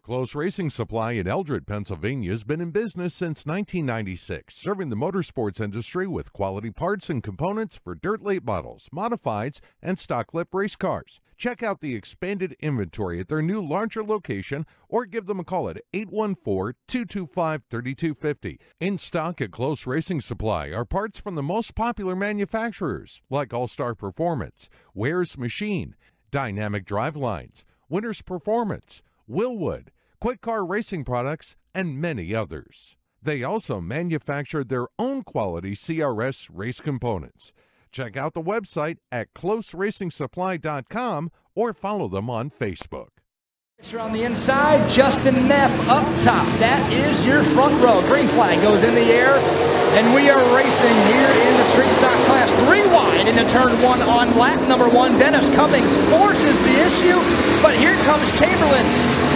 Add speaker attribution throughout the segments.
Speaker 1: Close Racing Supply in Eldred, Pennsylvania has been in business since 1996, serving the motorsports industry with quality parts and components for dirt late models, modifieds, and stock lip race cars. Check out the expanded inventory at their new larger location or give them a call at 814-225-3250. In stock at Close Racing Supply are parts from the most popular manufacturers like All-Star Performance, Ware's Machine, Dynamic Drive Lines, Winter's Performance, Willwood, Quick Car Racing Products, and many others. They also manufacture their own quality CRS race components. Check out the website at closeracingsupply.com or follow them on Facebook.
Speaker 2: On the inside, Justin Neff up top. That is your front row. Green flag goes in the air, and we are racing here in the Street Stocks class. 3 wide into turn 1 on lap number 1. Dennis Cummings forces the issue, but here comes Chamberlain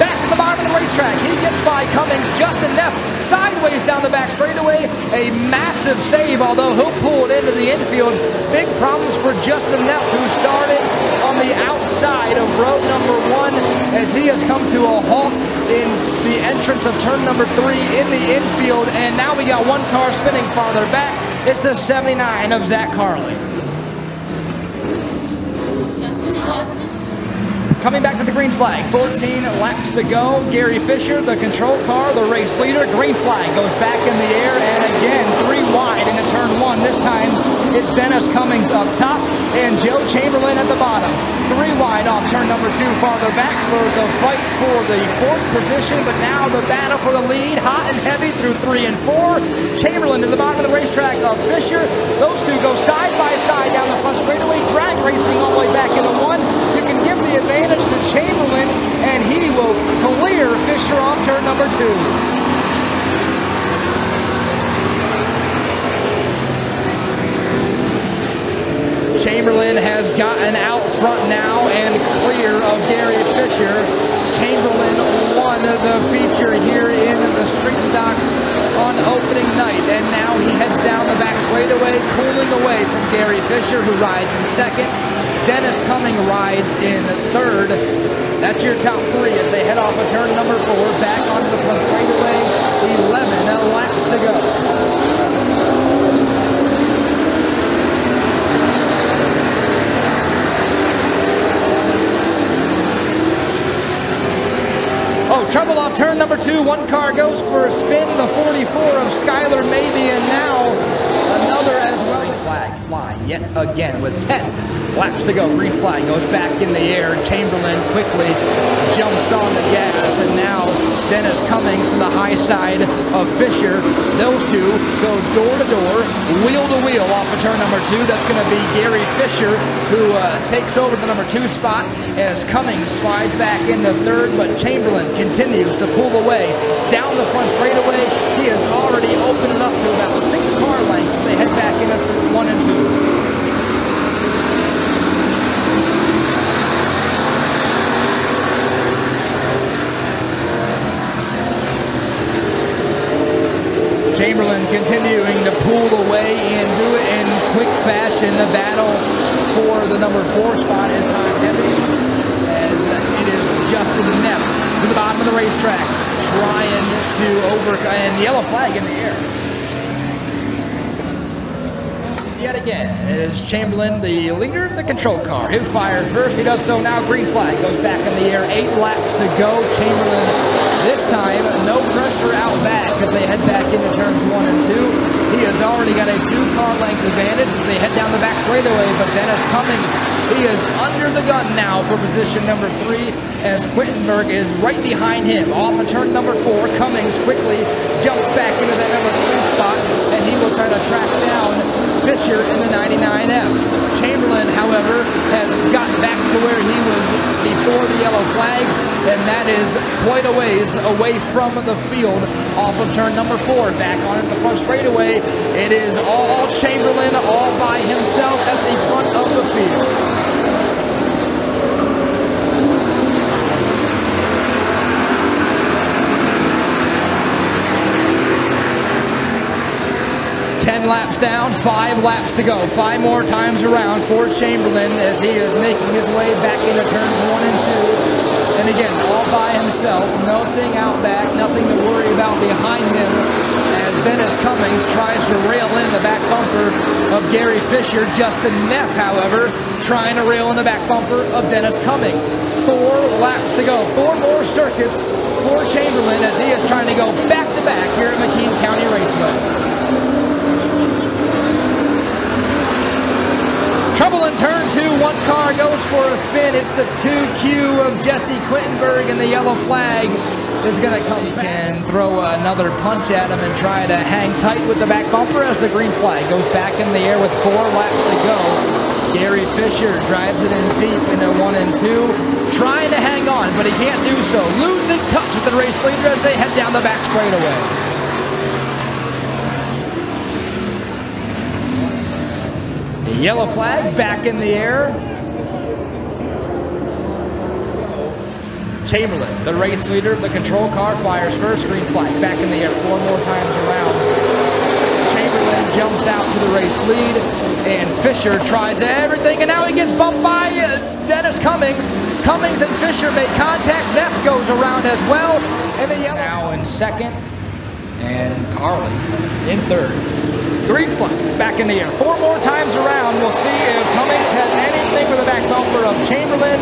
Speaker 2: back to the bottom of the racetrack. He gets by Cummings. Justin Neff sideways down the back straightaway. A massive save, although he'll pull it into the infield. Big problems for Justin Neff, who started on the outside of row number 1 as he has come to a halt in the entrance of turn number 3 in the infield, and now we got one car spinning farther back. It's the 79 of Zach Carley. Coming back to the green flag, 14 laps to go. Gary Fisher, the control car, the race leader. Green flag goes back in the air, and again, 3 wide into turn 1. This time, it's Dennis Cummings up top and Joe Chamberlain at the bottom. 3 wide off turn number 2, farther back for the fight for the 4th position, but now the battle for the lead, hot and heavy through 3 and 4. Chamberlain to the bottom of the racetrack of Fisher. Those two go side by side down the front straightaway, drag racing all the way back into 1. You can give the advantage to Chamberlain, and he will clear Fisher off turn number 2. Chamberlain has gotten out front now and clear of Gary Fisher. Chamberlain won the feature here in the Street Stocks on opening night, and now he heads down the back straightaway, pulling away from Gary Fisher, who rides in 2nd. Dennis Cummings rides in 3rd. That's your top 3 as they head off of turn number 4, back onto the front straightaway. 11 laps to go. Oh, trouble off turn number 2. One car goes for a spin. The 44 of Skylar Mabey, and now another as well. Green flag flying yet again with 10 laps to go. Green flag goes back in the air. Chamberlain quickly jumps on the gas, and now Dennis Cummings to the high side of Fisher. Those two go door to door, wheel to wheel off of turn number 2. That's going to be Gary Fisher, who takes over the number 2 spot as Cummings slides back into 3rd, but Chamberlain continues to pull away down the front straightaway. He has already opened it up to about 6 car lengths as they head back into 1 and 2. 'em. Chamberlain continuing to pull away and do it in quick fashion. The battle for the number 4 spot is hot heavy as it is Justin Neff to the bottom of the racetrack, trying to and yellow flag in the air. Yet again, it is Chamberlain, the leader, the control car. He'll fire first. He does so now. Green flag goes back in the air. 8 laps to go. Chamberlain, this time, no pressure out back as they head back into turns 1 and 2. He has already got a 2-car length advantage as they head down the back straightaway, but Dennis Cummings, he is under the gun now for position number 3 as Quittenberg is right behind him. Off of turn number 4, Cummings quickly jumps back into that number 3 spot, and he will try to track down Fisher in the 99F. Chamberlain, however, has gotten back to where he was before the yellow flags, and that is quite a ways away from the field off of turn number 4. Back on the front straightaway, it is all Chamberlain all by himself at the front of the field. 10 laps down, 5 laps to go. 5 more times around for Chamberlain as he is making his way back into turns 1 and 2. And again, all by himself, nothing out back, nothing to worry about behind him as Dennis Cummings tries to rail in the back bumper of Gary Fisher. Justin Neff, however, trying to rail in the back bumper of Dennis Cummings. 4 laps to go, 4 more circuits for Chamberlain as he is trying to go back-to-back here at McKean County Raceway. Trouble in turn 2, one car goes for a spin. It's the 2Q of Jesse Quintenberg, and the yellow flag is going to come back. And throw another punch at him and try to hang tight with the back bumper as the green flag goes back in the air with 4 laps to go. Gary Fisher drives it in deep into 1 and 2, trying to hang on, but he can't do so. Losing touch with the race leader as they head down the back straightaway. Yellow flag back in the air. Chamberlain, the race leader, the control car, fires first. Green flag back in the air 4 more times around. Chamberlain jumps out to the race lead, and Fisher tries everything, and now he gets bumped by Dennis Cummings. Cummings and Fisher make contact. Neff goes around as well, and the yellow now in second, and Carly in third. Green flag back in the air 4 more times around. We'll see if Cummings has anything for the back bumper of Chamberlain.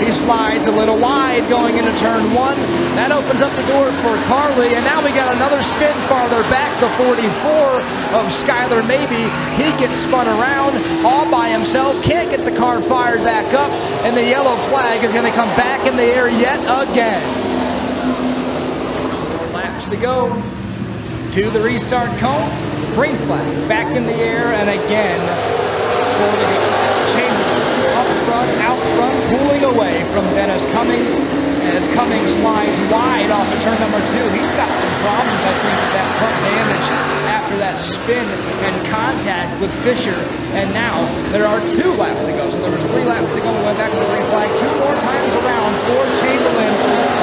Speaker 2: He slides a little wide going into turn 1. That opens up the door for Carly, and now we got another spin farther back. The 44 of Skylar Maybe. He gets spun around all by himself, can't get the car fired back up, and the yellow flag is going to come back in the air yet again. 4 laps to go to the restart cone. Green flag back in the air, and again for the Chamberlain up front, out front, pulling away from Dennis Cummings as Cummings slides wide off of turn number 2. He's got some problems, I think, with that front damage after that spin and contact with Fisher. And now there are 2 laps to go. So there was 3 laps to go. We went back to the green flag 2 more times around for Chamberlain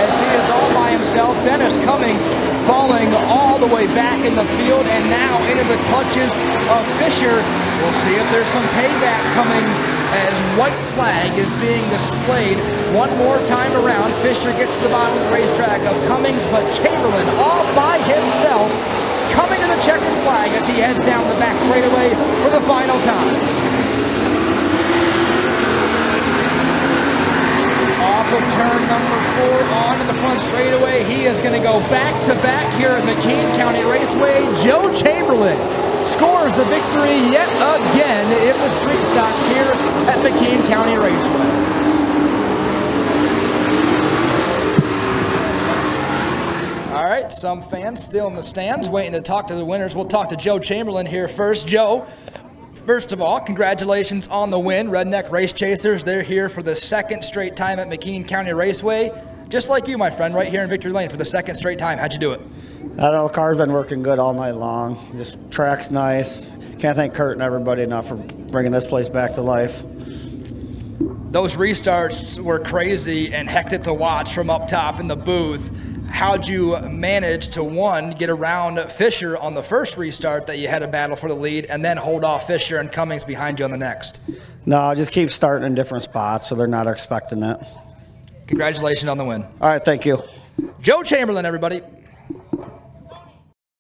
Speaker 2: as he is all by himself. Dennis Cummings falling all the way back in the field and now into the clutches of Fisher. We'll see if there's some payback coming as white flag is being displayed 1 more time around. Fisher gets to the bottom of the racetrack of Cummings, but Chamberlain all by himself coming to the checkered flag as he heads down the back straightaway for the final time. Off of turn number 4 onto the front straightaway. He is going to go back-to-back here at McKean County Raceway. Joe Chamberlain scores the victory yet again in the street stocks here at McKean County Raceway. All right, some fans still in the stands waiting to talk to the winners. We'll talk to Joe Chamberlain here first. Joe, first of all, congratulations on the win. Redneck Race Chasers, they're here for the 2nd straight time at McKean County Raceway. Just like you, my friend, right here in Victory Lane for the 2nd straight time. How'd you do it?
Speaker 3: I don't know, the car's been working good all night long. Just track's nice. Can't thank Kurt and everybody enough for bringing this place back to life.
Speaker 2: Those restarts were crazy and hectic to watch from up top in the booth. How'd you manage to, 1, get around Fisher on the first restart that you had a battle for the lead, and then hold off Fisher and Cummings behind you on the next?
Speaker 3: No, just keep starting in different spots so they're not expecting it.
Speaker 2: Congratulations on the win.
Speaker 3: All right, thank you.
Speaker 2: Joe Chamberlain, everybody.